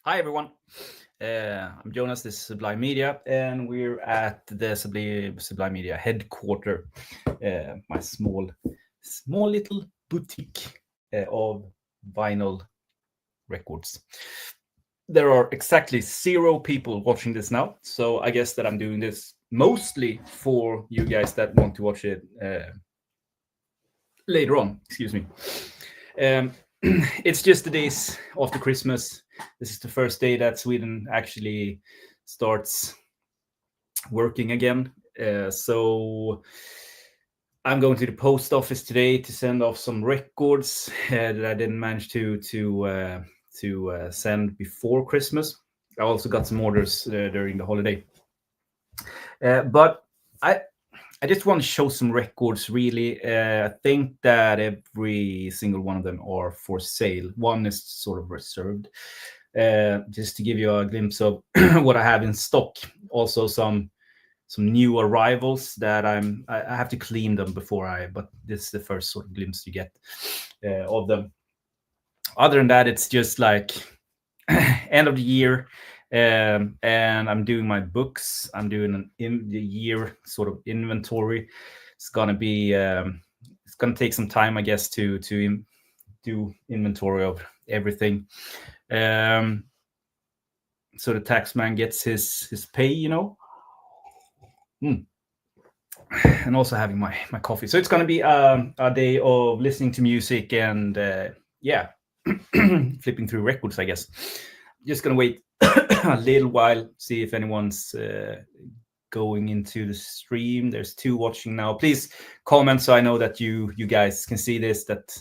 Hi everyone, I'm Jonas. This is Sublime Media, and we're at the Sublime Media headquarter, my small little boutique of vinyl records. There are exactly 0 people watching this now, so I guess that I'm doing this mostly for you guys that want to watch it later on. Excuse me. It's just the days after Christmas. This is the first day that Sweden actually starts working again. So I'm going to the post office today to send off some records that I didn't manage to send before Christmas. I also got some orders during the holiday. But I just want to show some records, really. I think that every single one of them are for sale. One is sort of reserved, just to give you a glimpse of what I have in stock. Also, some new arrivals that I have to clean them but this is the first sort of glimpse you get of them. Other than that, it's just like end of the year. And I'm doing my books. I'm doing the year sort of inventory. It's gonna be it's gonna take some time, I guess, to do inventory of everything. So the tax man gets his pay, and also having my coffee. So it's gonna be a day of listening to music and flipping through records, I guess. Just gonna wait a little while, see if anyone's going into the stream. There's 2 watching now. Please comment so I know that you guys can see this, that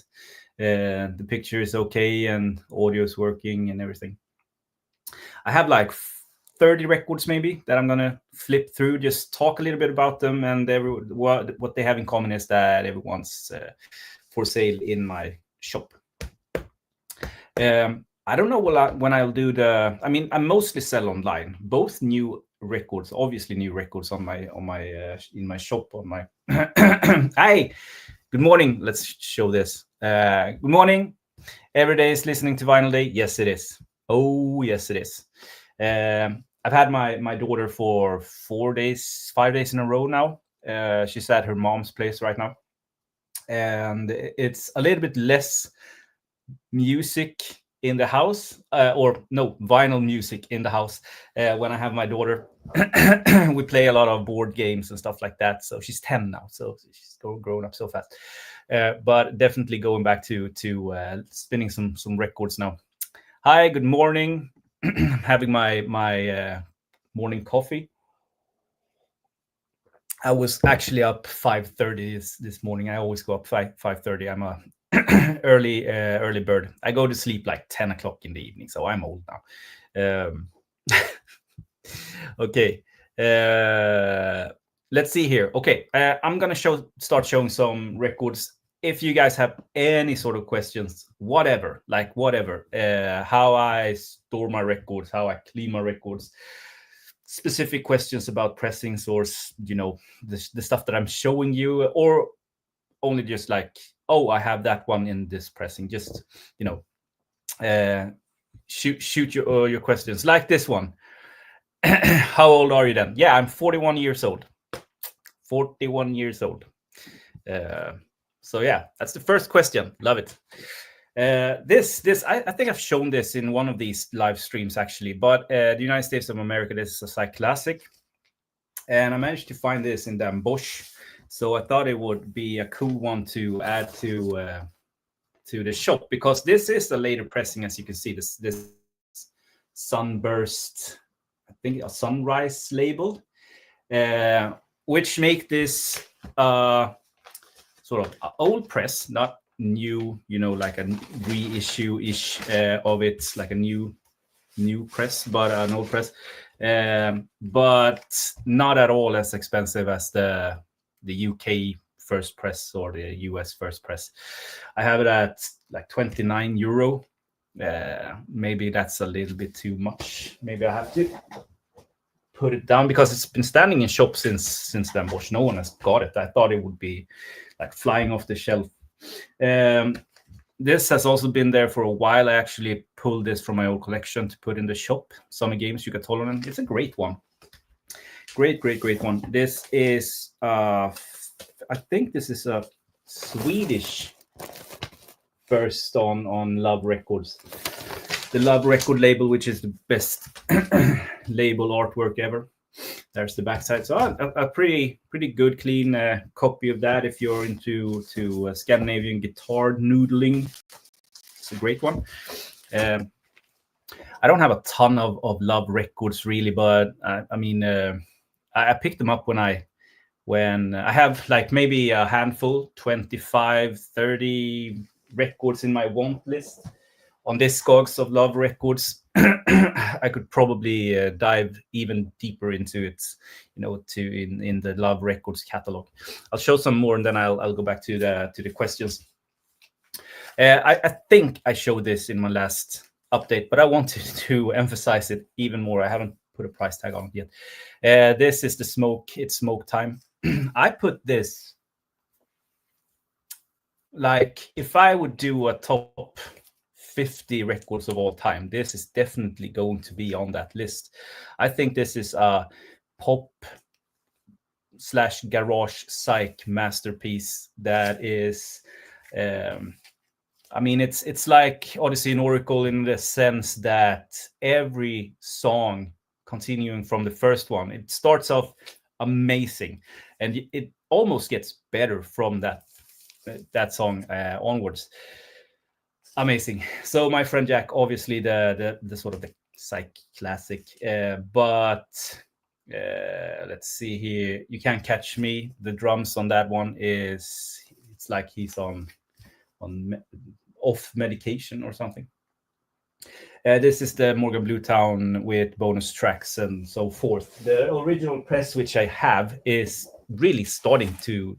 the picture is okay and audio is working and everything. I have like 30 records maybe that I'm gonna flip through, just talk a little bit about them, and what they have in common is that everyone's for sale in my shop. I don't know when I'll do I mostly sell online, both new records, obviously new records on my in my shop on my Hi, good morning. Let's show this. Good morning. Every day is listening to Vinyl Day. Yes, it is. Oh, yes, it is. I've had my daughter for 5 days in a row now. She's at her mom's place right now, and it's a little bit less music in the house, vinyl music in the house when I have my daughter. We play a lot of board games and stuff like that. So she's 10 now, so she's grown up so fast. But definitely going back to spinning some records now. Hi, good morning. I'm having my morning coffee. I was actually up 5:30 this morning. I always go up 5:30. I'm a early bird. I go to sleep like 10 o'clock in the evening, so I'm old now. Okay, let's see here. Okay, I'm gonna start showing some records. If you guys have any sort of questions, whatever, how I store my records, how I clean my records, specific questions about pressings, or the stuff that I'm showing you, or only just like, oh, I have that one in this pressing. Just shoot your questions, like this one. How old are you then? Yeah, I'm 41 years old. 41 years old. So yeah, that's the first question. Love it. I think I've shown this in one of these live streams actually, but the United States of America, this is a Psych Classic, and I managed to find this in Dan Bosch. So I thought it would be a cool one to add to the shop, because this is a later pressing, as you can see. This Sunburst, I think a Sunrise labeled, which make this sort of old press, not new, like a reissue-ish of it, like a new press, but an old press, but not at all as expensive as the UK first press or the US first press. I have it at like 29 euro. Maybe that's a little bit too much. Maybe I have to put it down, because it's been standing in shop since then. Bosch, no one has got it. I thought it would be like flying off the shelf. This has also been there for a while. I actually pulled this from my old collection to put in the shop. Summer Games Yucatolonen. It's a great one. Great one. This is, I think this is a Swedish first on Love Records. The Love Record label, which is the best label artwork ever. There's the backside. So a pretty good, clean copy of that if you're into Scandinavian guitar noodling. It's a great one. I don't have a ton of Love Records really, but I mean, I picked them up when I have like maybe a handful, 25, 30 records in my want list on Discogs of Love Records. I could probably dive even deeper into it, in the Love Records catalog. I'll show some more, and then I'll go back to the questions. I think I showed this in my last update, but I wanted to emphasize it even more. I haven't put a price tag on it yet. This is the Smoke. It's Smoke Time. I put this, like, if I would do a top 50 records of all time, this is definitely going to be on that list. I think this is a pop / garage psych masterpiece that is, I mean, it's like Odyssey and Oracle in the sense that every song, continuing from the first one, it starts off amazing, and it almost gets better from that song onwards. Amazing. So My Friend Jack, obviously the sort of the psych classic, but let's see here. You Can't Catch Me. The drums on that one it's like he's on off medication or something. This is the Morgan Bluetown with bonus tracks and so forth. The original press, which I have, is really starting to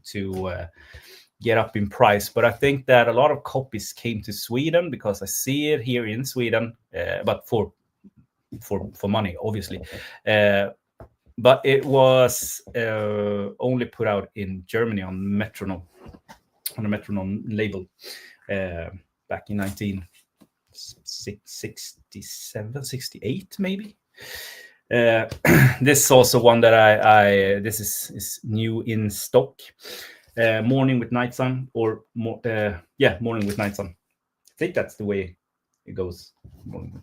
get up in price, but I think that a lot of copies came to Sweden because I see it here in Sweden, but for money, obviously. But it was only put out in Germany on the Metronome label back in 1967, 68 maybe. This is also one that this is new in stock. Morning with Night Sun, or Morning with Night Sun. I think that's the way it goes. On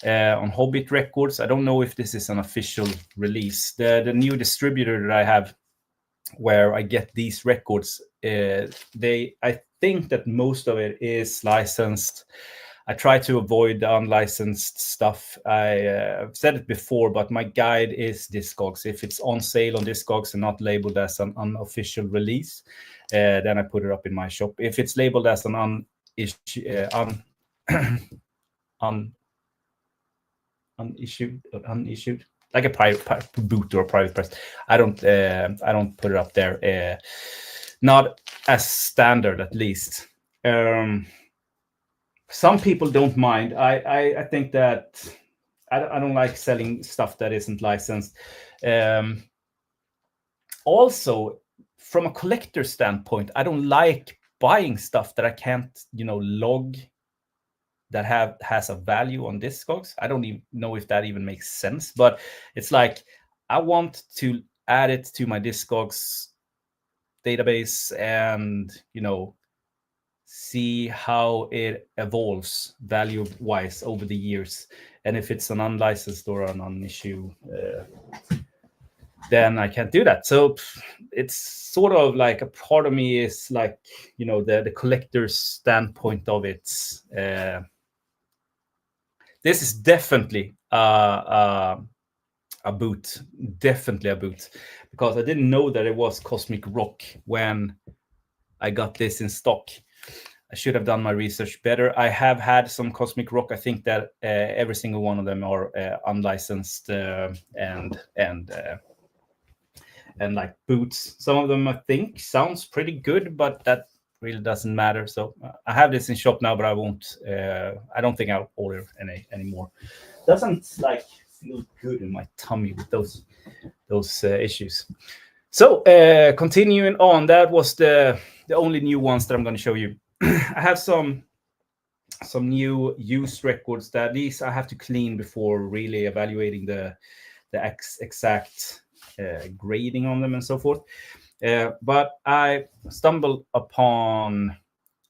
Hobbit Records. I don't know if this is an official release. The new distributor that I have, where I get these records, I think that most of it is licensed. I try to avoid the unlicensed stuff. I've said it before, but my guide is Discogs. If it's on sale on Discogs and not labeled as an unofficial release, then I put it up in my shop. If it's labeled as an unissued, like a private boot or a private press, I don't put it up there. Not as standard, at least. Some people don't mind. I think that I don't like selling stuff that isn't licensed. Also, from a collector standpoint, I don't like buying stuff that I can't, log, that has a value on Discogs. I don't even know if that even makes sense, but it's like I want to add it to my Discogs database and, see how it evolves value-wise over the years. And if it's an unlicensed or an unissued, then I can't do that. So it's sort of like a part of me is like, the collector's standpoint of it. This is definitely a boot. Definitely a boot. Because I didn't know that it was Cosmic Rock when I got this in stock. I should have done my research better. I have had some Cosmic Rock. I think that every single one of them are unlicensed and like boots. Some of them I think sounds pretty good, but that really doesn't matter. So I have this in shop now, but I won't. I don't think I'll order any anymore. Doesn't like feel good in my tummy with those issues. So continuing on, that was the only new ones that I'm going to show you. I have some new used records that these I have to clean before really evaluating the exact grading on them and so forth. But I stumbled upon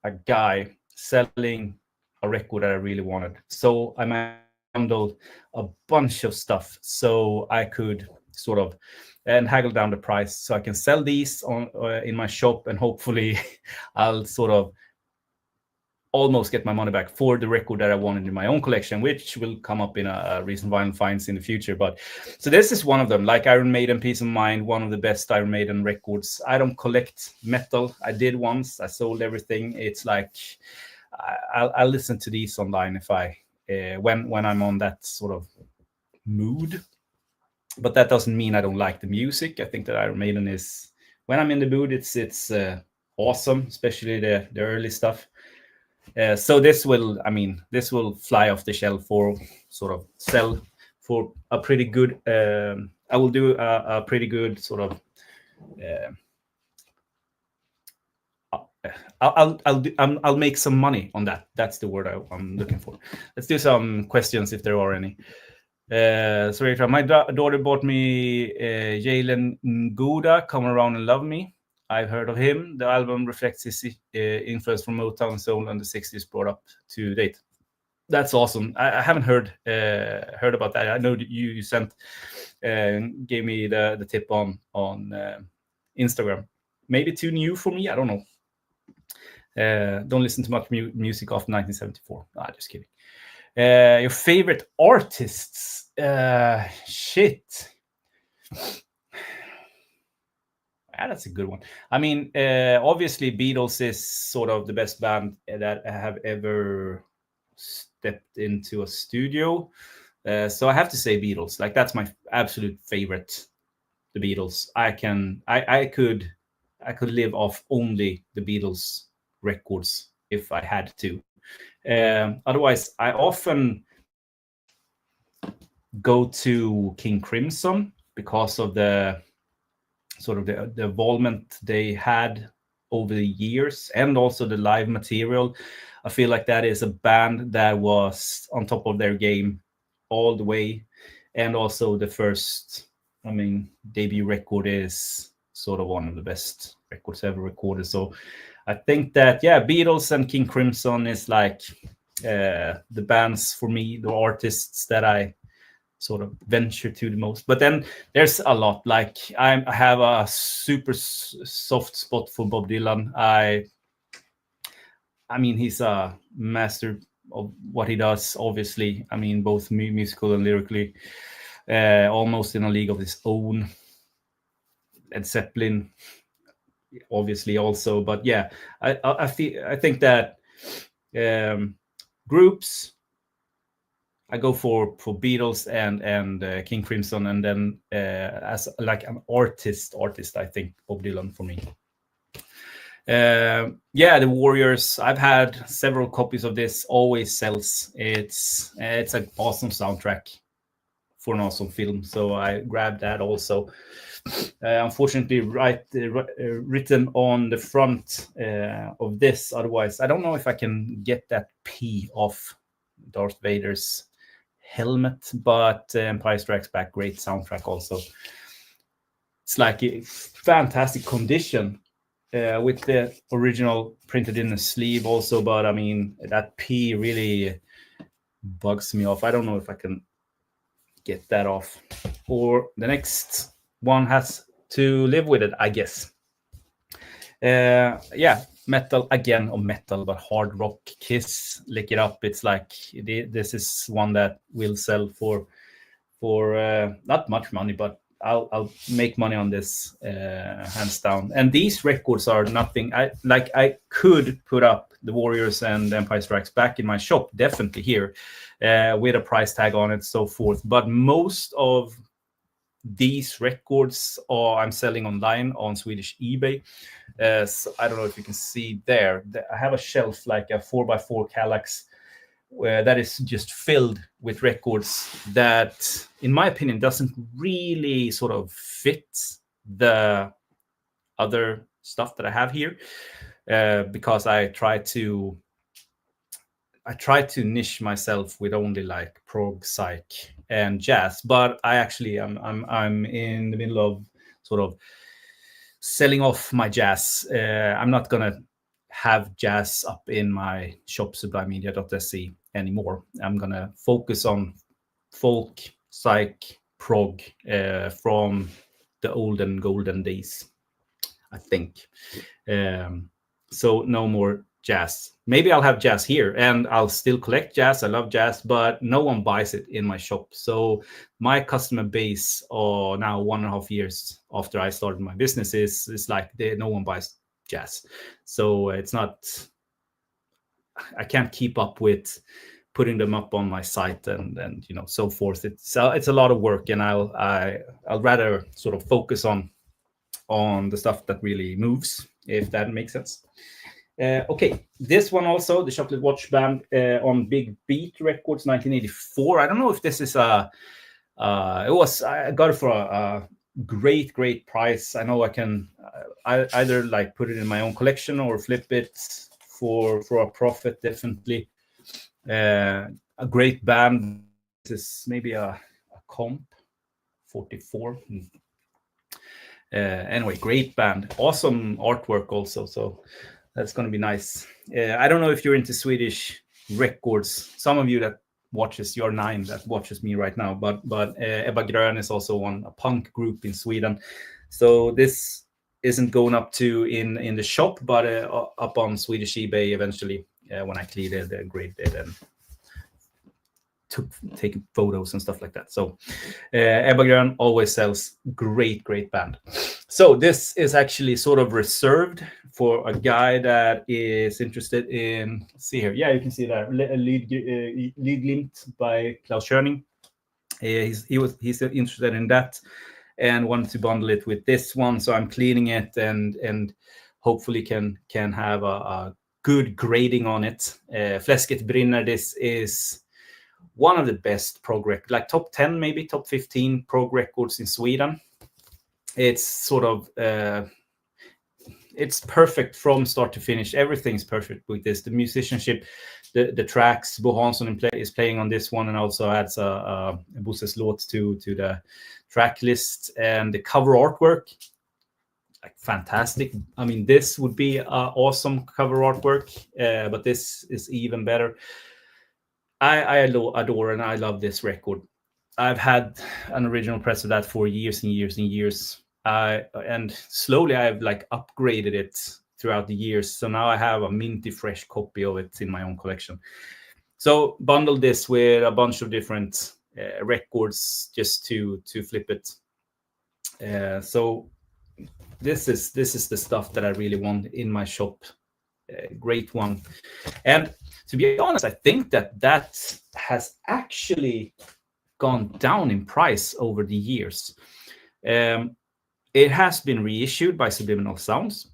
a guy selling a record that I really wanted. So I managed to bundle a bunch of stuff so I could sort of and haggle down the price so I can sell these on in my shop, and hopefully I'll sort of almost get my money back for the record that I wanted in my own collection, which will come up in a recent vinyl finds in the future. But so this is one of them, like Iron Maiden, Peace of Mind, one of the best Iron Maiden records. I don't collect metal. I did once. I sold everything. It's like I'll listen to these online if I when I'm on that sort of mood. But that doesn't mean I don't like the music. I think that Iron Maiden is, when I'm in the mood, it's awesome, especially the early stuff. So this will fly off the shelf or sort of sell for a pretty good. I will do a pretty good sort of. I'll make some money on that. That's the word I'm looking for. Let's do some questions if there are any. Sorry, my daughter bought me Jalen Nguda, Come Around and Love Me. I've heard of him. The album reflects his influence from Motown soul and the 60s brought up to date. That's awesome. I haven't heard about that. I know that you sent gave me the tip on Instagram. Maybe too new for me. I don't know. Don't listen to much music after 1974. Just kidding. Your favorite artists? Shit. That's a good one. I mean, obviously, Beatles is sort of the best band that I have ever stepped into a studio. So I have to say Beatles. Like, that's my absolute favorite. The Beatles. I could live off only the Beatles records if I had to. Otherwise, I often go to King Crimson because of the sort of the involvement they had over the years, and also the live material. I feel like that is a band that was on top of their game all the way, and also the first, debut record is sort of one of the best records ever recorded. So I think that, Beatles and King Crimson is like the bands for me, the artists that I sort of venture to the most. But then there's a lot. Like I have a super soft spot for Bob Dylan. I mean, he's a master of what he does, obviously. I mean, both musical and lyrically, almost in a league of his own. Led Zeppelin, obviously, also. But yeah, I think that groups, I go for Beatles and King Crimson, and then as like an artist, I think Bob Dylan for me. The Warriors. I've had several copies of this. Always sells. It's an awesome soundtrack for an awesome film. So I grabbed that also. Unfortunately, written on the front of this. Otherwise, I don't know if I can get that P off Darth Vader's helmet, but Empire Strikes Back, great soundtrack also. It's like a fantastic condition with the original printed in the sleeve also, but I mean, that P really bugs me off. I don't know if I can get that off, or the next one has to live with it, I guess. Metal again, or metal, but hard rock. Kiss, Lick It Up. It's like this is one that will sell for not much money, but I'll make money on this hands down. And these records are nothing. I could put up the Warriors and Empire Strikes Back in my shop, definitely here, with a price tag on it, so forth. But most of these records I'm selling online on Swedish eBay. So I don't know if you can see there. I have a shelf, like a 4x4 Kallax, that is just filled with records that, in my opinion, doesn't really sort of fit the other stuff that I have here. because I try to niche myself with only like prog, psych, and jazz. But I'm in the middle of sort of selling off my jazz. I'm not gonna have jazz up in my shop sublimemedia.se anymore. I'm gonna focus on folk, psych, prog from the olden golden days, I think. So no more jazz. Maybe I'll have jazz here, and I'll still collect jazz. I love jazz, but no one buys it in my shop. So my customer base, now 1.5 years after I started my business, is like no one buys jazz. So it's not. I can't keep up with putting them up on my site and so forth. It's a lot of work, and I'll rather sort of focus on the stuff that really moves, if that makes sense. Okay, this one also, the Chocolate Watch Band on Big Beat Records, 1984. I don't know if this is I got it for a great price. I know I can either like put it in my own collection or flip it for a profit, definitely. A great band. This is maybe a comp 44. Anyway, great band, awesome artwork also, so that's going to be nice. I don't know if you're into Swedish records. Some of you that watches, you're 9 that watches me right now, but Ebba Grön is also a punk group in Sweden. So this isn't going up to in the shop, but up on Swedish eBay eventually when I cleared the grade bed and taking photos and stuff like that. So Ebba Grön always sells great band. So this is actually sort of reserved for a guy that is interested in, let's see here. Yeah, you can see that Liedglimt by Klaus Schöning. He's interested in that and wanted to bundle it with this one. So I'm cleaning it and hopefully can have a good grading on it. Fläsket brinner, this is one of the best prog records, like top 10, maybe top 15 prog records in Sweden. It's sort of, it's perfect from start to finish. Everything's perfect with this. The musicianship, the tracks, Bo Hansson is playing on this one and also adds a Bosses låt to the track list, and the cover artwork, like fantastic. I mean, this would be awesome cover artwork, but this is even better. I adore and I love this record. I've had an original press of that for years and years and years. And slowly I've like upgraded it throughout the years. So now I have a minty fresh copy of it in my own collection. So bundle this with a bunch of different records just to flip it. So this is the stuff that I really want in my shop. Great one. And to be honest, I think that has actually gone down in price over the years. It has been reissued by Subliminal Sounds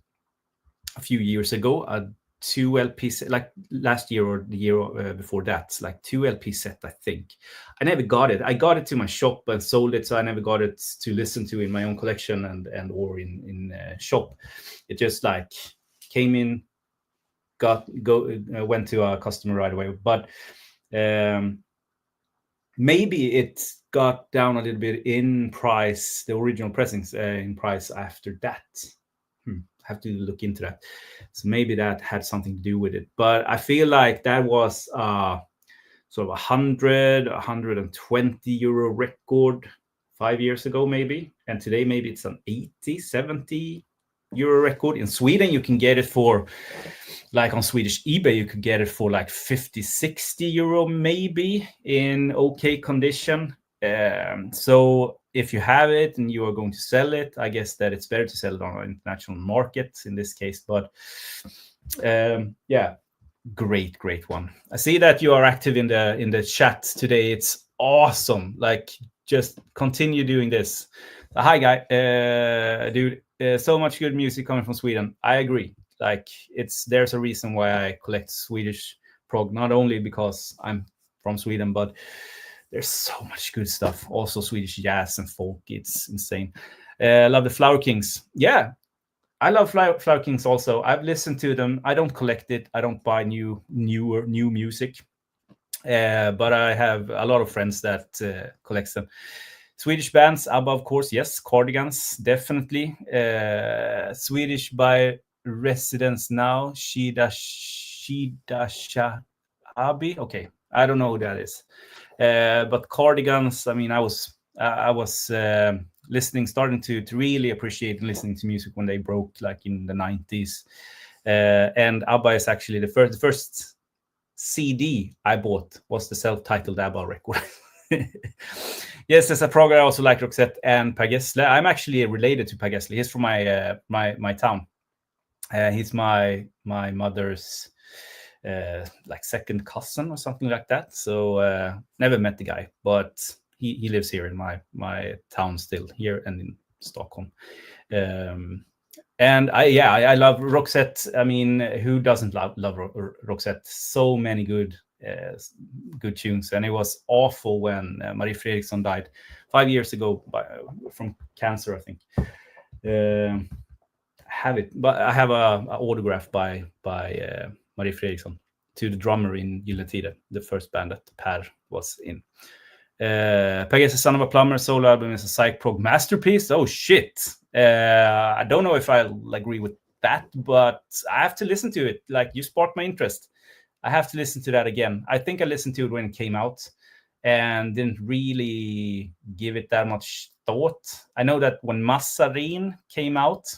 a few years ago, a 2 LP set, like last year or the year before that, like 2 LP set, I think. I never got it. I got it to my shop and sold it, so I never got it to listen to in my own collection and or in shop. It just like came in, went to a customer right away. But maybe it got down a little bit in price, the original pressings in price after that. Have to look into that. So maybe that had something to do with it. But I feel like that was sort of 120 euro record 5 years ago, maybe. And today, maybe it's an 80, 70 euro record. In Sweden, you can get it for, like on Swedish eBay, you could get it for like 50, 60 euro, maybe in okay condition. So if you have it and you are going to sell it, I guess that it's better to sell it on an international market in this case. But yeah, great one. I see that you are active in the chat today. It's awesome. Like, just continue doing this. Hi guy, dude. So much good music coming from Sweden. I agree. Like, there's a reason why I collect Swedish prog, not only because I'm from Sweden, but there's so much good stuff. Also Swedish jazz and folk. It's insane. Love the Flower Kings. Yeah, I love Flower Kings also. I've listened to them. I don't collect it. I don't buy new music. But I have a lot of friends that collects them. Swedish bands, ABBA, of course, yes. Cardigans, definitely. Swedish by residence now, Shida Shahabi. Okay, I don't know who that is. But Cardigans, I mean, I was listening, starting to really appreciate listening to music when they broke, like in the 90s. And ABBA is actually the first CD I bought was the self-titled ABBA record. Yes, as a prog, I also like Roxette and Per Gessle. I'm actually related to Per Gessle. He's from my town. He's my mother's like second cousin or something like that. So never met the guy, but he lives here in my town still, here and in Stockholm. And I love Roxette. I mean, who doesn't love Roxette? So many good tunes, and it was awful when Marie Fredriksson died 5 years ago from cancer, I think. Have it, but I have a autograph by Marie Fredriksson to the drummer in Gyllene Tider, the first band that Per was in. Per Gessle, Son of a Plumber solo album is a psych prog masterpiece. Oh shit! I don't know if I'll agree with that, but I have to listen to it. Like, you sparked my interest. I have to listen to that again. I think I listened to it when it came out and didn't really give it that much thought. I know that when Massarin came out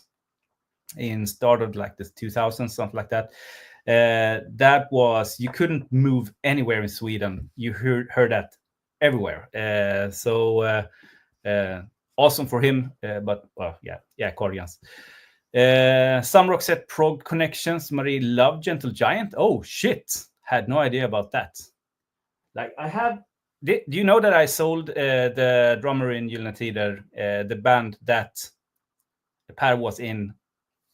in started like the 2000s, something like that, that was, you couldn't move anywhere in Sweden. You heard that everywhere. So awesome for him. But well, yeah, Cardigans. Some Roxette prog connections. Marie loved Gentle Giant. Oh shit, had no idea about that. Like, I have. Do you know that I sold the drummer in Gyllene Tider, the band that Per was in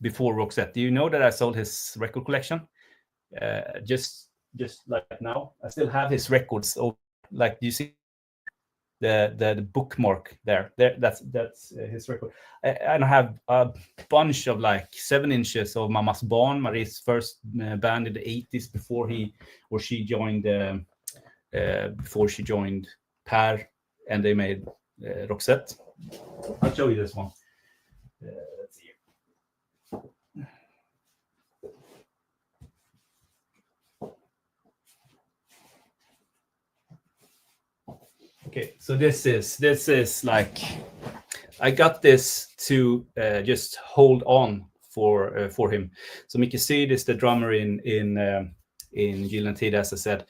before Roxette? Do you know that I sold his record collection? Just like now, I still have his records. Like, do you see the bookmark there? That's his record. And I have a bunch of like 7 inches of Mammas Barn, Marie's first band in the 80s before she joined Per, and they made Roxette. I'll show you this one. Let's see. Okay, so this is like, I got this to just hold on for him. So Micke Syd is the drummer in Gyllene Tider, as I said.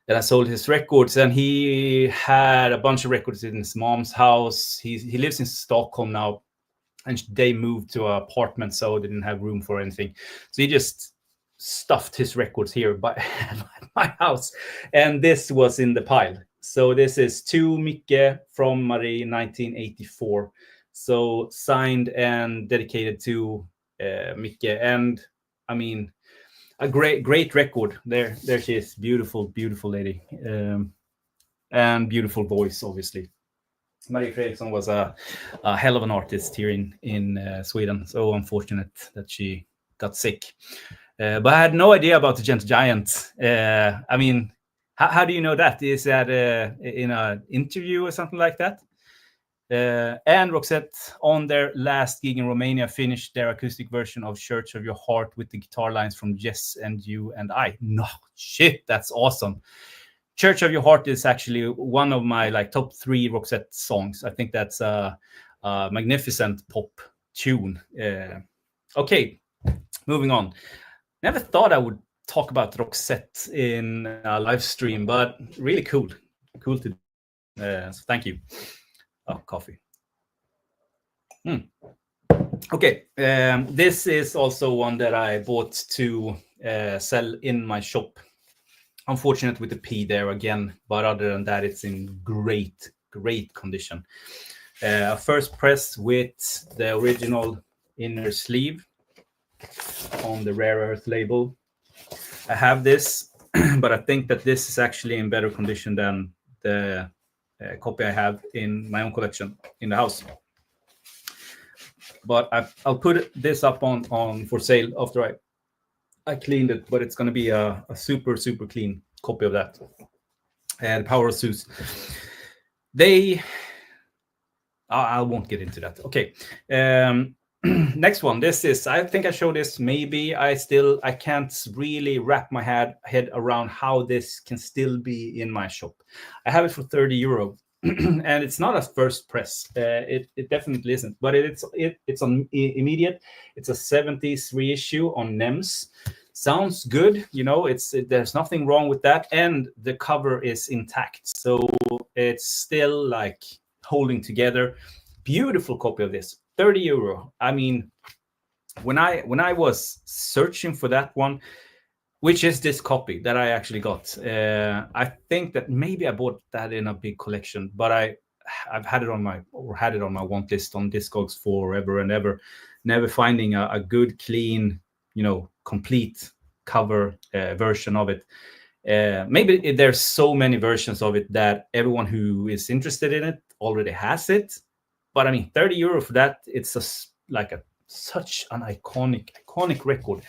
And I sold his records, and he had a bunch of records in his mom's house. He lives in Stockholm now, and they moved to an apartment, so they didn't have room for anything. So he just stuffed his records here by my house, and this was in the pile. So this is to Micke from Marie, 1984. So signed and dedicated to Micke. And I mean, a great record. There she is, beautiful lady, and beautiful voice, obviously. Marie Fredriksson was a hell of an artist here in Sweden. So unfortunate that she got sick. But I had no idea about the Gentle Giant. I mean, how do you know that? Is that in an interview or something like that? And Roxette, on their last gig in Romania, finished their acoustic version of Church of Your Heart with the guitar lines from Yes and You and I. No, shit, that's awesome. Church of Your Heart is actually one of my like top 3 Roxette songs. I think that's a magnificent pop tune. Okay, moving on. Never thought I would talk about Roxette in a live stream, but really cool to do. So thank you. Oh, coffee. Okay, this is also one that I bought to sell in my shop. Unfortunate with the P there again, but other than that, it's in great condition. First press with the original inner sleeve on the Rare Earth label. I have this, but I think that this is actually in better condition than the copy I have in my own collection in the house. but I'll put this up on for sale after I cleaned it. But it's going to be a super clean copy of that. And Power of Zeus. I won't get into that. Okay. Next one. This is, I think I showed this. Maybe I can't really wrap my head around how this can still be in my shop. I have it for 30 euro. And it's not a first press. It definitely isn't. But it's on immediate. It's a 70s reissue on NEMS. Sounds good. There's nothing wrong with that. And the cover is intact. So it's still like holding together. Beautiful copy of this. 30 euro. I mean, when I was searching for that one, which is this copy that I actually got, I think that maybe I bought that in a big collection, but I've had it on my want list on Discogs forever and ever, never finding a good, clean, complete cover version of it. Maybe there's so many versions of it that everyone who is interested in it already has it. But I mean, 30 euro for that, it's such an iconic record.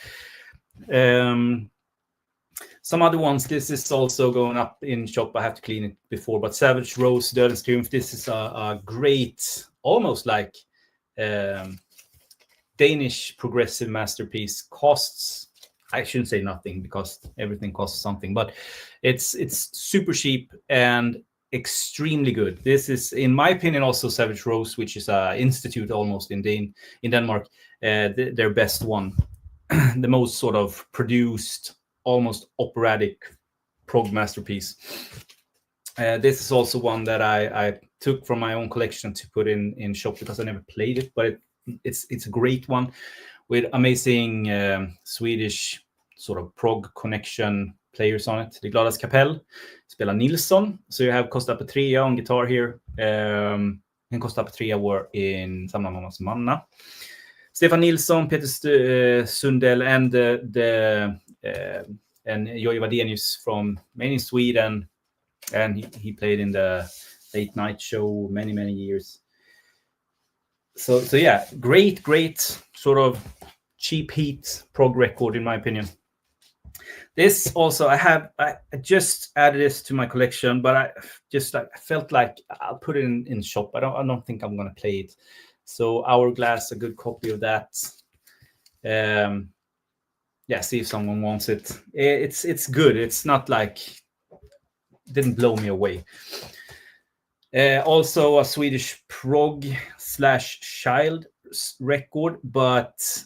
Some other ones, this is also going up in shop. I have to clean it before, but Savage Rose, Dödens Triumph, this is a great, almost like Danish progressive masterpiece. Costs, I shouldn't say nothing because everything costs something, but it's super cheap and extremely good. This is, in my opinion, also Savage Rose, which is a institute almost in Denmark, their best one, the most sort of produced, almost operatic prog masterpiece. This is also one that I took from my own collection to put in shop because I never played it, but it's a great one with amazing Swedish sort of prog connection players on it. The Gladas Kapell spelar Nilsson. So you have Costa Petria on guitar here. And Costa Petria were in Samla Mammas Manna. Stefan Nilsson, Peter Sundell, and Jojje Wadenius from Made in Sweden. And he played in the Late Night Show many years. So yeah, great sort of cheap heat prog record in my opinion. This also, I just added this to my collection, but I felt like I'll put it in shop. I don't think I'm gonna play it. So Hourglass, a good copy of that. Yeah, see if someone wants it. It's good. It's not like, didn't blow me away. Also a Swedish prog / child record, but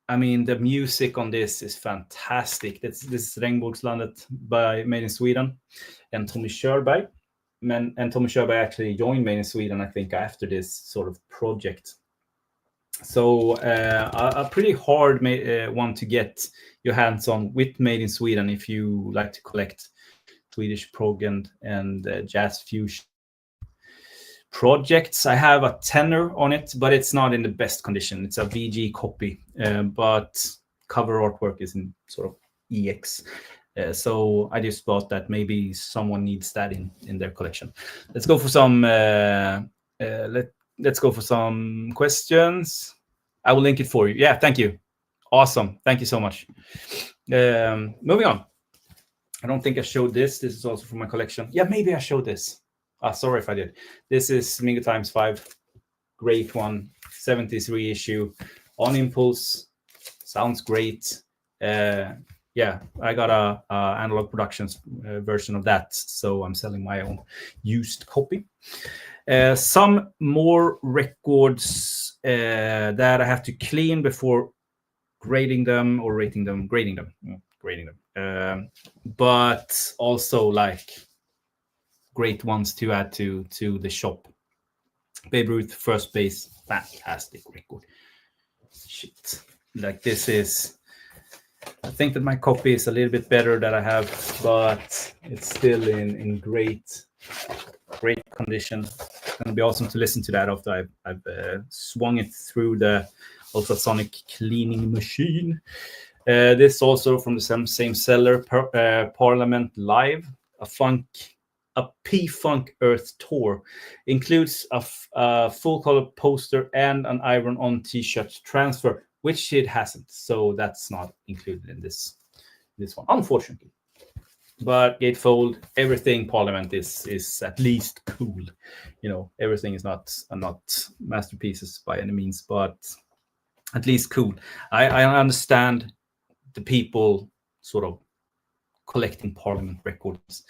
I mean, the music on this is fantastic. This is Regnbågslandet Made in Sweden and Tommy Körberg. And Tommy Körberg actually joined Made in Sweden, I think, after this sort of project. So a pretty hard one to get your hands on with Made in Sweden if you like to collect Swedish prog and jazz fusion projects. I have a tenor on it, but it's not in the best condition. It's a VG copy, but cover artwork is in sort of EX. So I just thought that maybe someone needs that in their collection. Let's go for some. Let's go for some questions. I will link it for you. Yeah, thank you. Awesome. Thank you so much. Moving on. I don't think I showed this. This is also from my collection. Yeah, maybe I showed this. Sorry if I did. This is Mingo Times 5. Great one. 70s reissue on Impulse. Sounds great. Yeah, I got a Analog Productions version of that, so I'm selling my own used copy. Some more records that I have to clean before grading them or rating them. Grading them. But also like great ones to add to the shop. Babe Ruth, First Base, fantastic record. Shit, like this is. I think that my copy is a little bit better that I have, but it's still in great condition. It's gonna be awesome to listen to that after I've swung it through the ultrasonic cleaning machine. This also from the same seller, Parliament Live, a funk a P-Funk Earth tour. Includes a full-color poster and an iron-on T-shirt transfer, which it hasn't. So that's not included in this one, unfortunately. But gatefold, everything Parliament is at least cool. Everything is not masterpieces by any means, but at least cool. I understand the people sort of collecting Parliament records.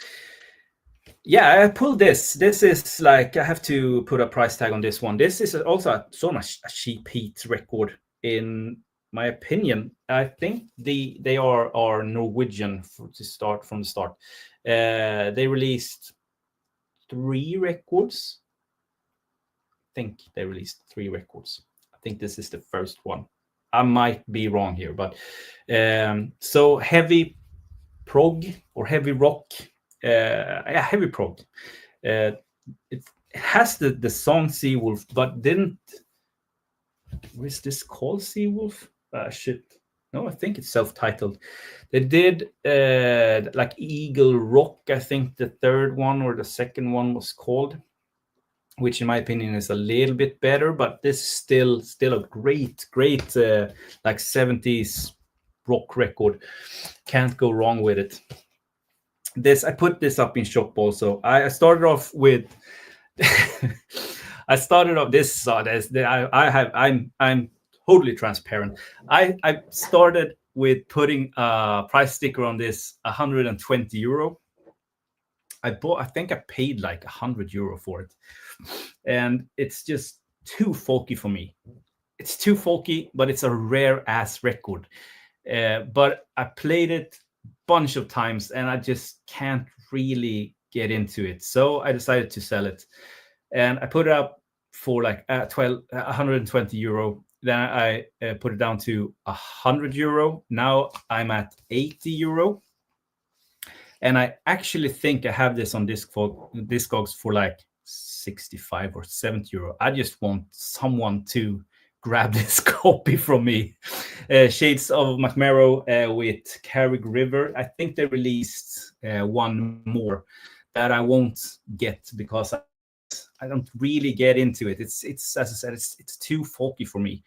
Yeah, I pulled this. This is like, I have to put a price tag on this one. This is also so much a cheap heat record, in my opinion. I think they are Norwegian from the start. They released 3 records. I think they released 3 records. I think this is the first one. I might be wrong here, but so heavy prog or heavy rock. Heavy prog. It has the song Seawolf, but didn't. Was this called Seawolf? Shit. No, I think it's self-titled. They did like Eagle Rock. I think the third one or the second one was called, which in my opinion is a little bit better. But this is still a great like 70s rock record. Can't go wrong with it. I put this up in shop also. I started off with I'm totally transparent. I started with putting a price sticker on this, 120 euro. I think I paid like 100 euro for it, and it's just too folky for me. It's too folky, but it's a rare ass record. But I played it bunch of times and I just can't really get into it, so I decided to sell it, and I put it up for like 120 euro. Then I put it down to 100 euro. Now I'm at 80 euro, and I actually think I have this on Discogs for like 65 or 70 euro. I just want someone to grab this copy from me. Shades of McMurrow with Carrick River. I think they released one more that I won't get because I don't really get into it. It's as I said, it's too folky for me.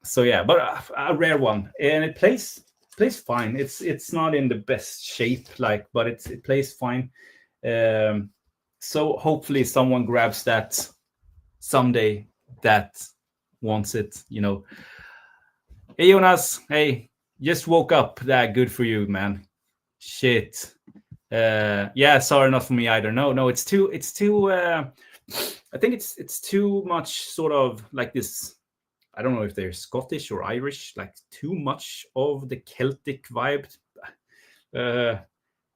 So yeah, but a rare one, and it plays fine. It's not in the best shape, but it plays fine. So hopefully someone grabs that someday that wants it. Hey Jonas, hey, just woke up. That good for you, man. Shit. Yeah, sorry, not for me either. No, it's too I think it's too much sort of like this. I don't know if they're Scottish or Irish, like too much of the Celtic vibe. And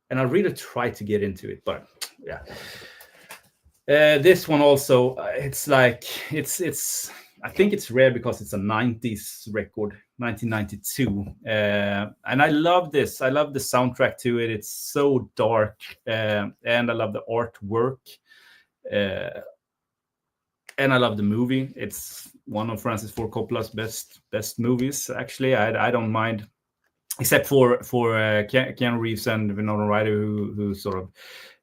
I really try to get into it, but yeah. This one also, it's like it's I think it's rare because it's a 90s record, 1992. And I love this. I love the soundtrack to it. It's so dark, and I love the artwork. And I love the movie. It's one of Francis Ford Coppola's best movies. Actually, I don't mind, except for Keanu Reeves and Winona Ryder, who sort of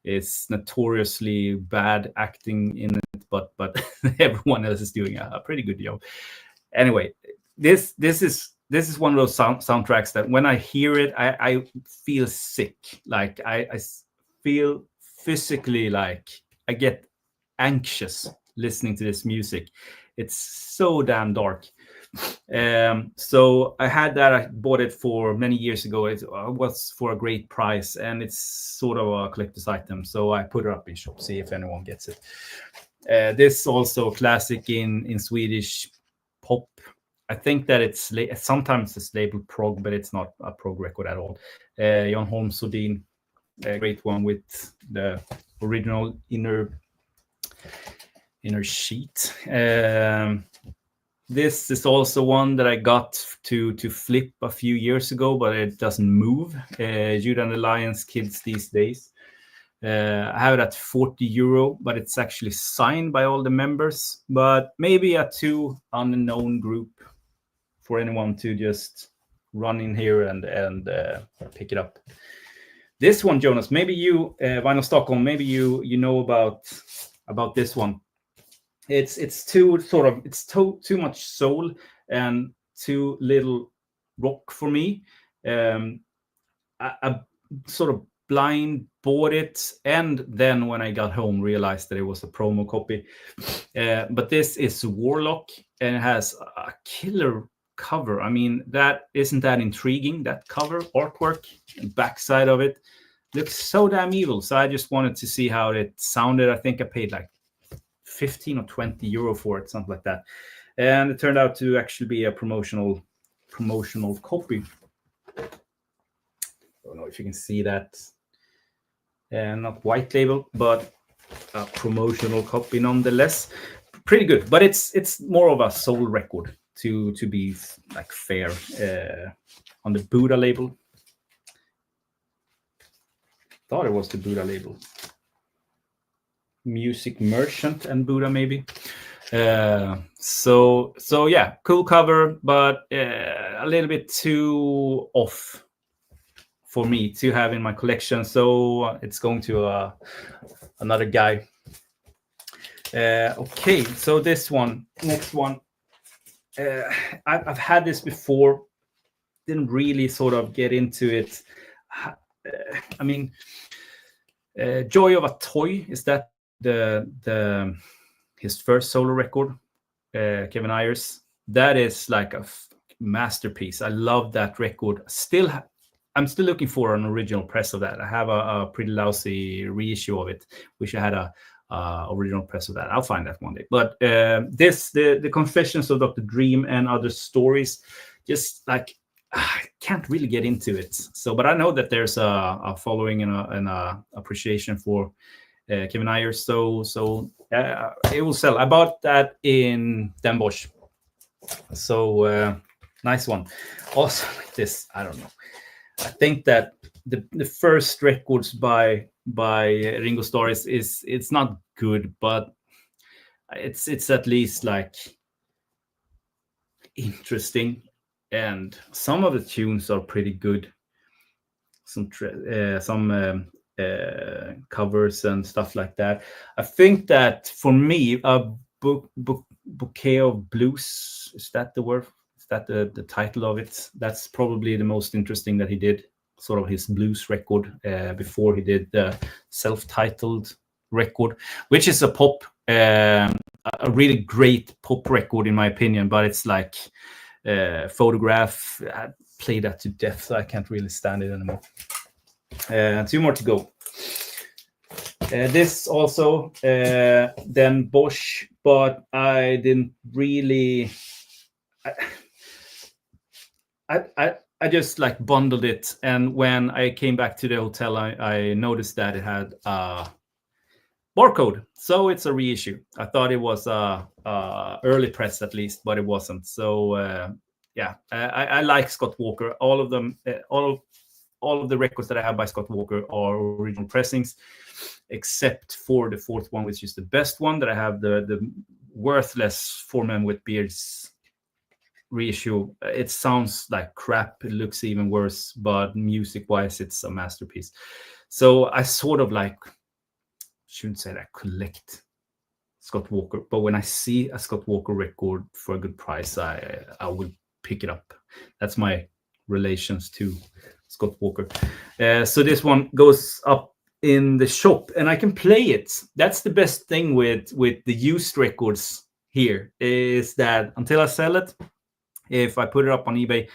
is notoriously bad acting in it, but everyone else is doing a pretty good job. Anyway, this is one of those soundtracks that when I hear it, I feel sick. Like I feel physically like I get anxious listening to this music. It's so damn dark. So I had that. I bought it for many years ago. It was for a great price, and it's sort of a collector's item. So I put it up in shop, see if anyone gets it. This also a classic in Swedish pop. I think that sometimes it's labeled prog, but it's not a prog record at all. Jan Holm-Sodin, a great one with the original inner sheet. This is also one that I got to flip a few years ago, but it doesn't move. Judah and the Lions Kids These Days. I have it at 40 euro, but it's actually signed by all the members. But maybe a too unknown group for anyone to just run in here and pick it up. This one, Jonas, maybe you, Vinyl Stockholm, maybe you know about this one. It's too much soul and too little rock for me. I sort of blind bought it, and then when I got home realized that it was a promo copy. But this is Warlock, and it has a killer cover. I mean, that isn't that intriguing, that cover artwork and backside of it looks so damn evil. So I just wanted to see how it sounded. I think I paid like 15 or 20 euro for it, something like that, and it turned out to actually be a promotional copy. I don't know if you can see that. Not white label, but a promotional copy nonetheless. Pretty good, but it's more of a soul record to be like fair. On the Buddha label, thought it was the Buddha label. Music Merchant and Buddha maybe. So yeah, cool cover, but a little bit too off for me to have in my collection. So it's going to another guy. Okay, so this one, next one. I've had this before, didn't really sort of get into it. I mean, Joy of a Toy, is that his first solo record, Kevin Ayers? That is like a masterpiece. I love that record. I'm still looking for an original press of that. I have a pretty lousy reissue of it. Wish I had a original press of that. I'll find that one day. But the Confessions of Dr. Dream and Other Stories, just like I can't really get into it. So, but I know that there's a following and a appreciation for Kevin Ayers. So it will sell. I bought that in Den Bosch. So nice one. Also, like this, I don't know. I think that the first records by Ringo Starr is it's not good, but it's at least like interesting, and some of the tunes are pretty good. Some covers and stuff like that. I think that for me, a bouquet of blues, is that the word? Is that the title of it? That's probably the most interesting that he did, sort of his blues record before he did the self-titled record, which is a pop, a really great pop record in my opinion, but it's like Photograph. I played that to death, so I can't really stand it anymore. 2 more to go. This also, then Bosch, but I didn't really. I just like bundled it, and when I came back to the hotel, I noticed that it had a barcode, so it's a reissue. I thought it was a early press at least, but it wasn't. So yeah, I like Scott Walker. All of them, all of the records that I have by Scott Walker are original pressings, except for the fourth one, which is the best one that I have, the worthless Four Men with Beards reissue. It sounds like crap. It looks even worse, but music-wise, it's a masterpiece. So I sort of like, shouldn't say that I collect Scott Walker, but when I see a Scott Walker record for a good price, I will pick it up. That's my relations to Scott Walker. So this one goes up in the shop, and I can play it. That's the best thing with the used records here, is that until I sell it, if I put it up on eBay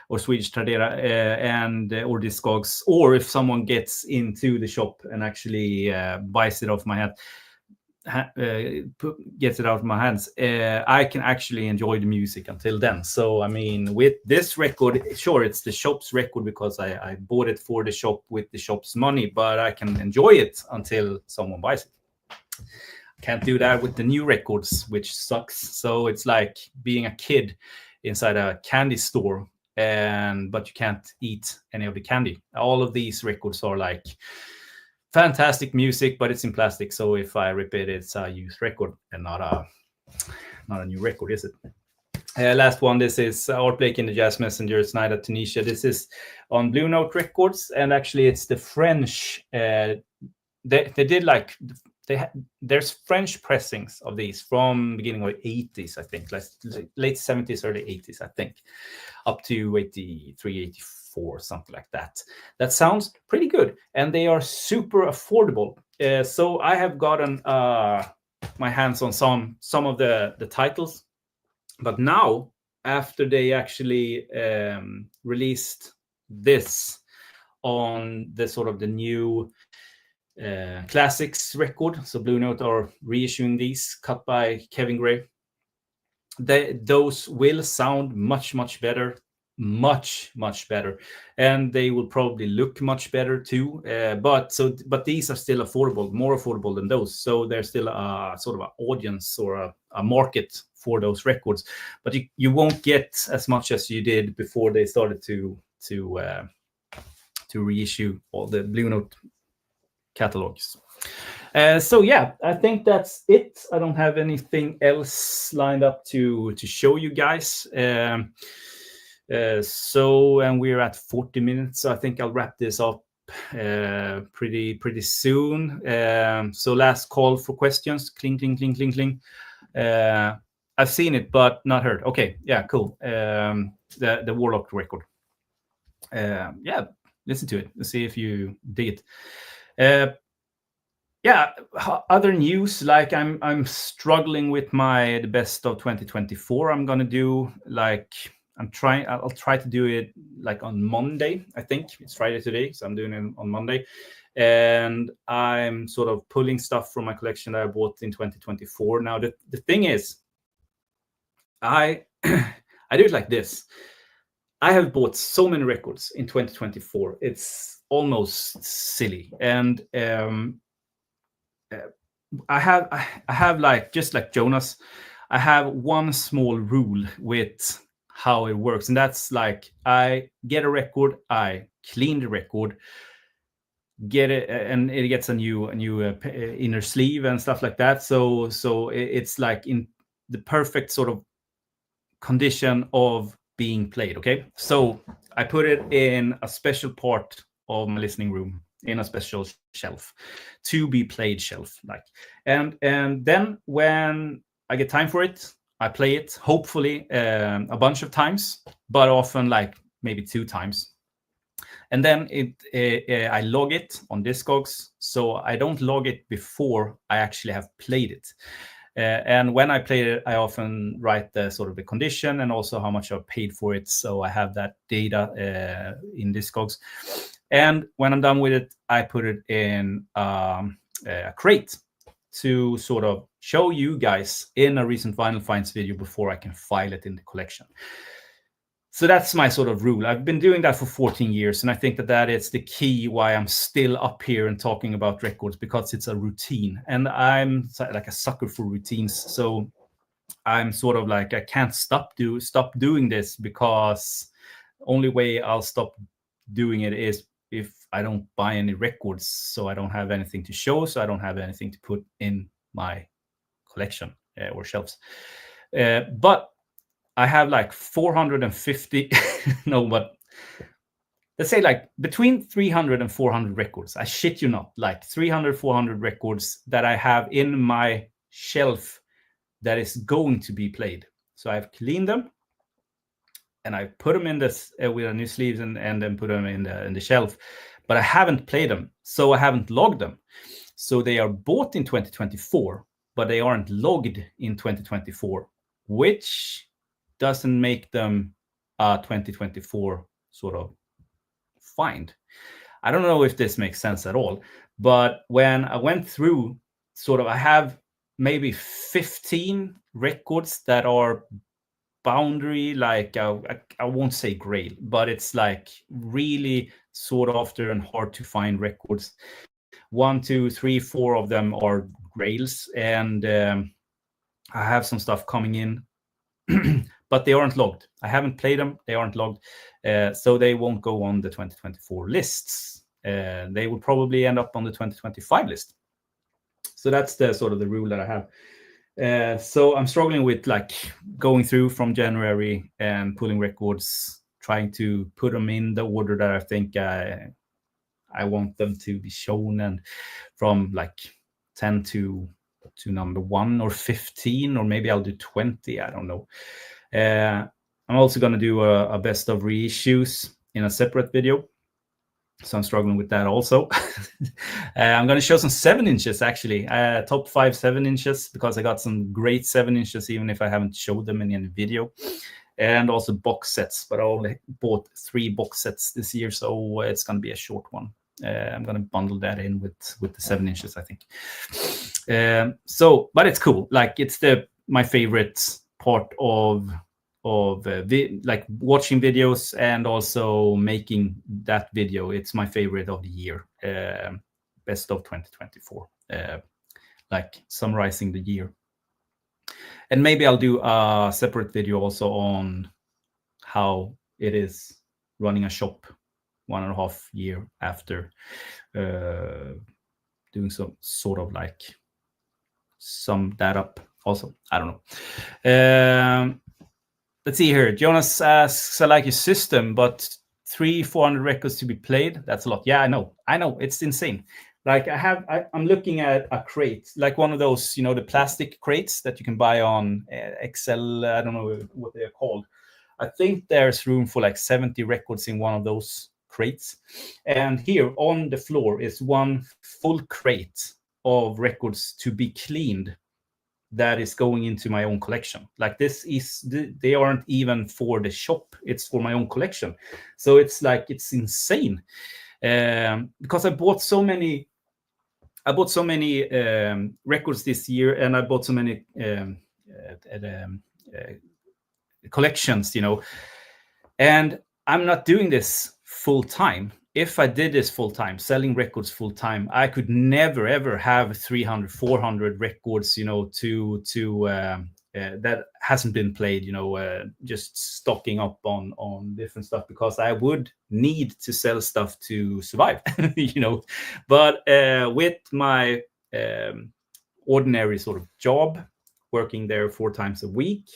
or Swedish Tradera or Discogs, or if someone gets into the shop and actually buys it off my hand, gets it out of my hands, I can actually enjoy the music until then. So I mean, with this record, sure, it's the shop's record because I bought it for the shop with the shop's money, but I can enjoy it until someone buys it. Can't do that with the new records, which sucks. So it's like being a kid inside a candy store, but you can't eat any of the candy. All of these records are like fantastic music, but it's in plastic. So if I rip it, it's a used record and not a new record, is it? Last one, this is Art Blake in the Jazz Messengers, Night at Tunisia. This is on Blue Note Records, and actually it's the French. They did like there's French pressings of these from beginning of the 80s, I think, late 70s, early 80s, I think, up to 83, 84, something like that. That sounds pretty good, and they are super affordable. So I have gotten my hands on some of the titles. But now, after they actually released this on the sort of the new classics record, so Blue Note are reissuing these, cut by Kevin Gray. Those will sound much better, much better, and they will probably look much better too. But these are still affordable, more affordable than those. So there's still a sort of an audience or a market for those records, but you won't get as much as you did before they started to reissue all the Blue Note catalogs. So yeah, I think that's it. I don't have anything else lined up to show you guys. So, and we're at 40 minutes, so I think I'll wrap this up pretty soon. So last call for questions. Cling. I've seen it, but not heard. Okay, yeah, cool. The Warlock record. Yeah, listen to it and see if you dig it. Yeah, other news, like I'm struggling with the best of 2024. I'm gonna do like I'll try to do it like on Monday. I think it's Friday today, so I'm doing it on Monday. And I'm sort of pulling stuff from my collection that I bought in 2024. Now the thing is, I I do it like this. I have bought so many records in 2024. It's almost silly. And I have like, just like Jonas, I have one small rule with how it works, and that's like I get a record, I clean the record, get it, and it gets a new inner sleeve and stuff like that. So it's like in the perfect sort of condition of being played. Okay, so I put it in a special part of my listening room, in a special shelf, to be played shelf, like, and then when I get time for it, I play it, hopefully a bunch of times, but often like maybe 2 times. And then I log it on Discogs, so I don't log it before I actually have played it. And when I play it, I often write the sort of the condition and also how much I've paid for it, so I have that data in Discogs. And when I'm done with it, I put it in a crate to sort of show you guys in a recent Vinyl Finds video before I can file it in the collection. So that's my sort of rule. I've been doing that for 14 years, and I think that is the key why I'm still up here and talking about records, because it's a routine. And I'm like a sucker for routines. So I'm sort of like, I can't stop doing this, because only way I'll stop doing it is if I don't buy any records, so I don't have anything to show, so I don't have anything to put in my collection or shelves. But I have like 450, no, but let's say like between 300 and 400 records. I shit you not, like 300, 400 records that I have in my shelf that is going to be played. So I've cleaned them, and I put them in this with a new sleeves, and then put them in the shelf. But I haven't played them, so I haven't logged them. So they are bought in 2024, but they aren't logged in 2024, which doesn't make them a 2024 sort of find. I don't know if this makes sense at all, but when I went through, sort of, I have maybe 15 records that are boundary, like I won't say grail, but it's like really sought after and hard to find records. 1, 2, 3, 4 of them are grails, and I have some stuff coming in, but they aren't logged. I haven't played them. They aren't logged, so they won't go on the 2024 lists. They will probably end up on the 2025 list. So that's the sort of the rule that I have. So I'm struggling with like going through from January and pulling records, trying to put them in the order that I think I want them to be shown, and from like 10 to number 1 or 15, or maybe I'll do 20. I don't know. I'm also going to do a best of reissues in a separate video. So I'm struggling with that also. I'm going to show some 7-inches actually, top 5 7-inches, because I got some great 7-inches, even if I haven't showed them in any video. And also box sets, but I only bought 3 box sets this year, so it's going to be a short one. I'm going to bundle that in with the 7-inches, I think. So, but it's cool. Like, it's my favorite part of like watching videos and also making that video. It's my favorite of the year, best of 2024, like summarizing the year. And maybe I'll do a separate video also on how it is running a shop 1.5 year after, doing some sort of like sum that up also. I don't know. Let's see here. Jonas asks, I like your system, but 300-400 records to be played. That's a lot. Yeah, I know. It's insane. Like I'm looking at a crate, like one of those, the plastic crates that you can buy on Excel. I don't know what they're called. I think there's room for like 70 records in one of those crates. And here on the floor is one full crate of records to be cleaned that is going into my own collection. Like they aren't even for the shop, it's for my own collection. So it's insane, because I bought so many records this year, and I bought so many collections, and I'm not doing this full time. If I did this full time, selling records full time, I could never ever have 300-400 records, that hasn't been played, just stocking up on different stuff, because I would need to sell stuff to survive, But with my ordinary sort of job, working there 4 times a week,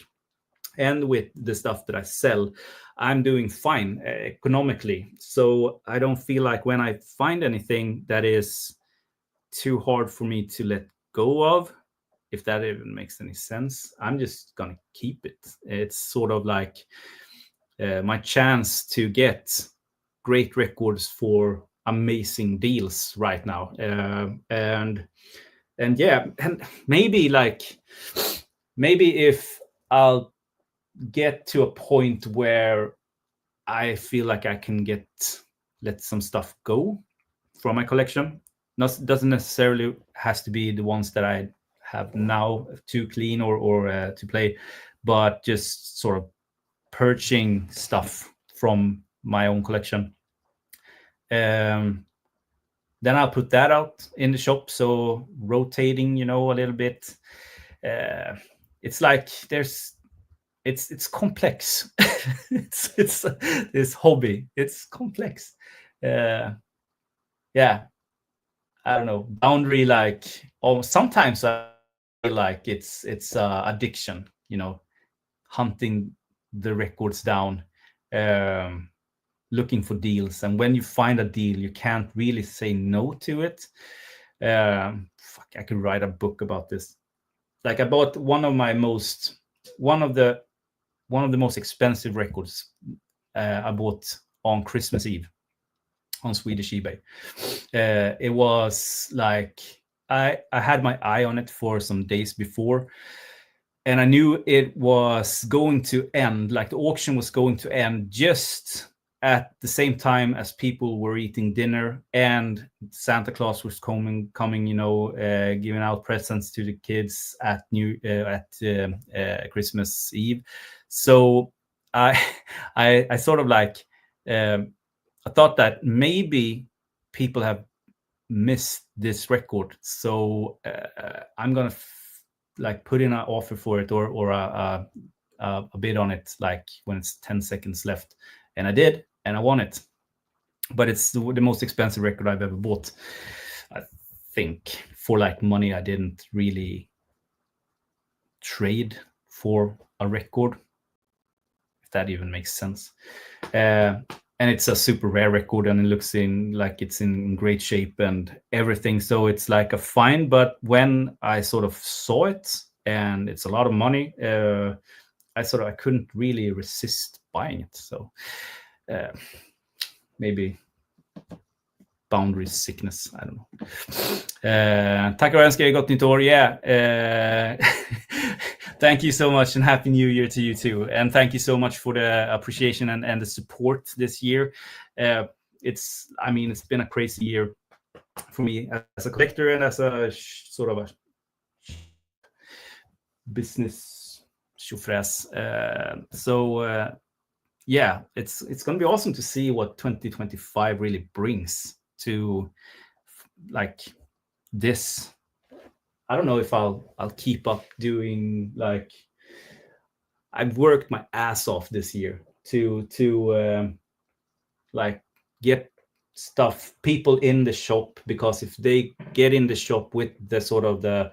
and with the stuff that I sell, I'm doing fine economically. So I don't feel like when I find anything that is too hard for me to let go of, if that even makes any sense, I'm just gonna keep it. It's sort of like my chance to get great records for amazing deals right now. And yeah, and maybe if I'll get to a point where I feel like I can let some stuff go from my collection. Doesn't necessarily has to be the ones that I have now to clean or to play, but just sort of purging stuff from my own collection. Then I'll put that out in the shop. So rotating, a little bit. It's like it's complex. it's this hobby. It's complex. Yeah, I don't know. Boundary, sometimes I feel like it's addiction. Hunting the records down, looking for deals, and when you find a deal, you can't really say no to it. I could write a book about this. Like, I bought one of the most expensive records I bought on Christmas Eve on Swedish eBay. It was like I had my eye on it for some days before, and I knew it was going to end, like the auction was going to end just at the same time as people were eating dinner and Santa Claus was coming, giving out presents to the kids at Christmas Eve. So I sort of like, I thought that maybe people have missed this record. So I'm going to put in an offer for it or a bid on it, like when it's 10 seconds left. And I did, and I won it. But it's the most expensive record I've ever bought, I think, for money I didn't really trade for a record, if that even makes sense. And it's a super rare record, and it looks like it's in great shape and everything. So it's like a fine. But when I sort of saw it, and it's a lot of money, I couldn't really resist buying it. So maybe boundary sickness, I don't know. Tack och önskar er gott nytt år. Yeah. Thank you so much, and Happy New Year to you too. And thank you so much for the appreciation and the support this year. It's been a crazy year for me as a collector and as a sort of a business chauffeurs. Yeah, it's going to be awesome to see what 2025 really brings to like this. I don't know if I'll keep up doing, like, I've worked my ass off this year to like get people in the shop, because if they get in the shop with the sort of the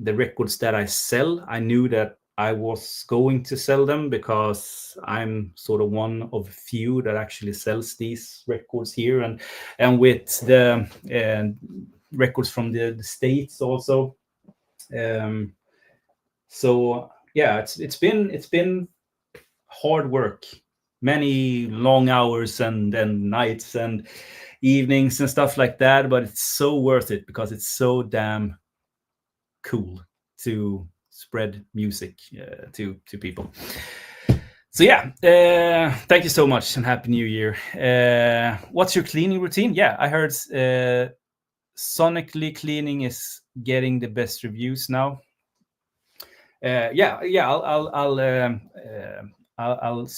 records that I sell, I knew that I was going to sell them, because I'm sort of one of few that actually sells these records here, and with the records from the States also. So yeah, it's been hard work, many long hours and nights and evenings and stuff like that, but it's so worth it, because it's so damn cool to spread music to people. So yeah, thank you so much, and Happy New Year. What's your cleaning routine? Yeah, I heard sonically cleaning is getting the best reviews now. I'll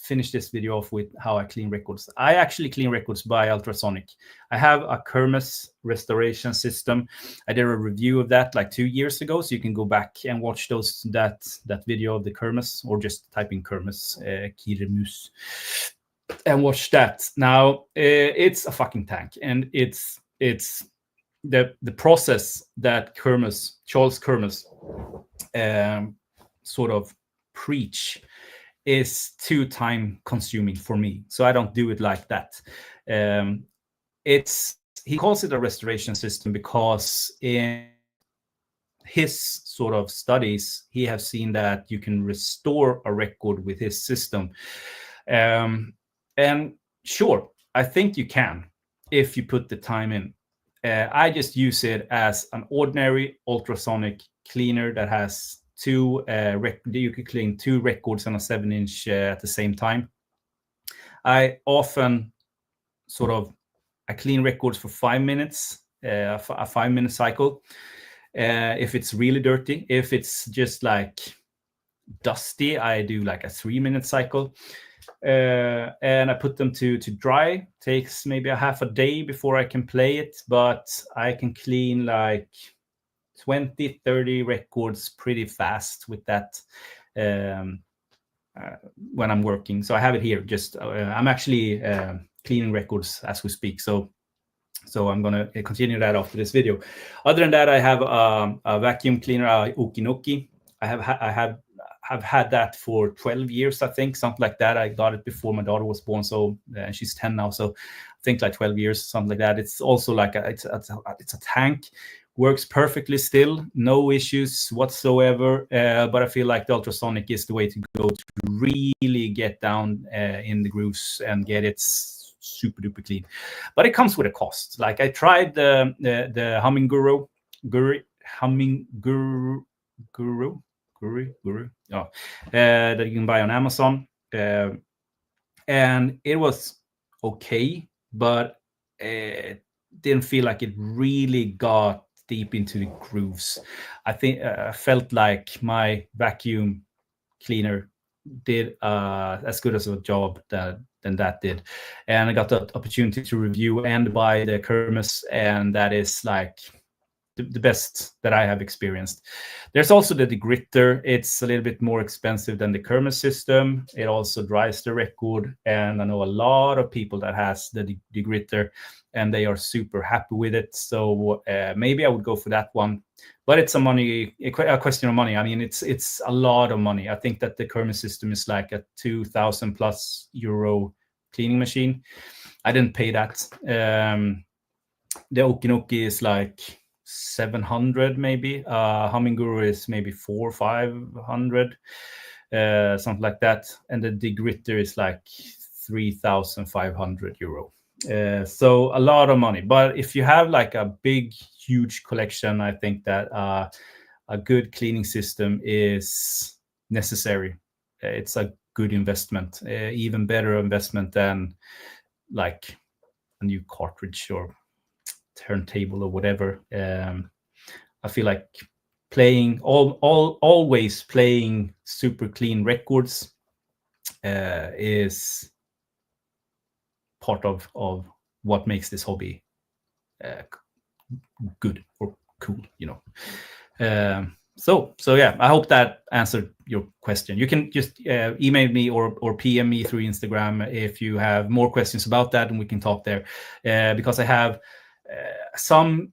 finish this video off with how I clean records. I actually clean records by ultrasonic. I have a Kermes restoration system. I did a review of that like 2 years ago, so you can go back and watch that video of the Kermes, or just type in Kermes Kirmus and watch that. Now it's a fucking tank, and it's the process that Charles Kermes sort of preach is too time consuming for me, so I don't do it like that. He calls it a restoration system because in his sort of studies, he has seen that you can restore a record with his system. And sure, I think you can if you put the time in. I just use it as an ordinary ultrasonic cleaner that has you can clean 2 records on a 7-inch at the same time. I often I clean records for 5 minutes, a 5-minute cycle. If it's really dirty, if it's just like dusty, I do like a 3-minute cycle. And I put them to dry. Takes maybe a half a day before I can play it, but I can clean like 20-30 records pretty fast with that when I'm working. So I have it here. Just I'm actually cleaning records as we speak. So I'm gonna continue that after this video. Other than that, I have a vacuum cleaner, Okinoki. I have had that for 12 years, I think, something like that. I got it before my daughter was born, so she's 10 now, so I think like 12 years, something like that. It's also like it's a tank, works perfectly still, no issues whatsoever. But I feel like the ultrasonic is the way to go to really get down in the grooves and get it super duper clean. But it comes with a cost. Like I tried the Humming Guru, that you can buy on Amazon, and it was okay, but it didn't feel like it really got deep into the grooves. I think I felt like my vacuum cleaner did as good as a job than that did, and I got the opportunity to review and buy the Kermes, and that is like the best that I have experienced. There's also the degritter. It's a little bit more expensive than the Kermes system. It also dries the record, and I know a lot of people that has the degritter, and they are super happy with it. So maybe I would go for that one. But it's a question of money. I mean, it's a lot of money. I think that the Kermes system is like a 2,000 plus euro cleaning machine. I didn't pay that. The Okinoki is like 700 maybe. Humming Guru is maybe 400 or 500, something like that. And the degritter is like 3,500 euro. So a lot of money. But if you have like a big, huge collection, I think that a good cleaning system is necessary. It's a good investment, even better investment than like a new cartridge or turntable or whatever. I feel like always playing super clean records is part of what makes this hobby good or cool, you know. So yeah, I hope that answered your question. You can just email me or PM me through Instagram if you have more questions about that, and we can talk there, because I have some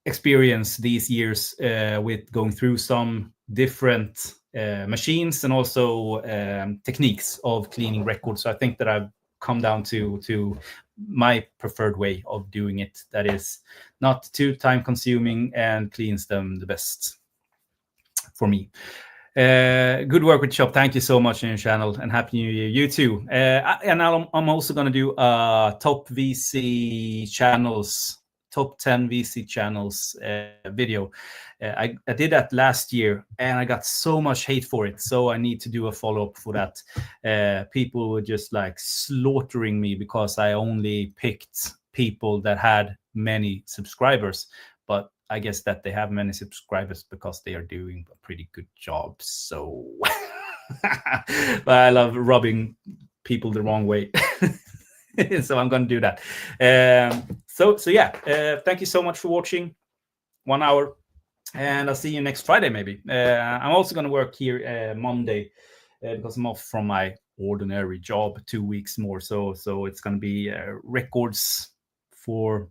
experience these years with going through some different machines and also techniques of cleaning records. So I think that I've come down to my preferred way of doing it, that is not too time consuming and cleans them the best for me. Good work with Shop. Thank you so much on your channel, and Happy New Year. You too. And I'm also going to do top 10 VC channels video. I did that last year, and I got so much hate for it. So I need to do a follow-up for that. People were just like slaughtering me because I only picked people that had many subscribers. But I guess that they have many subscribers because they are doing a pretty good job. So but I love rubbing people the wrong way. So I'm going to do that. So yeah, thank you so much for watching. 1 hour, and I'll see you next Friday maybe. I'm also going to work here Monday because I'm off from my ordinary job 2 weeks more. So it's going to be records for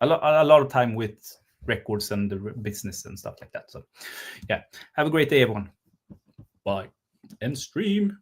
a lot of time with records and the business and stuff like that. So yeah, have a great day, everyone. Bye. End stream.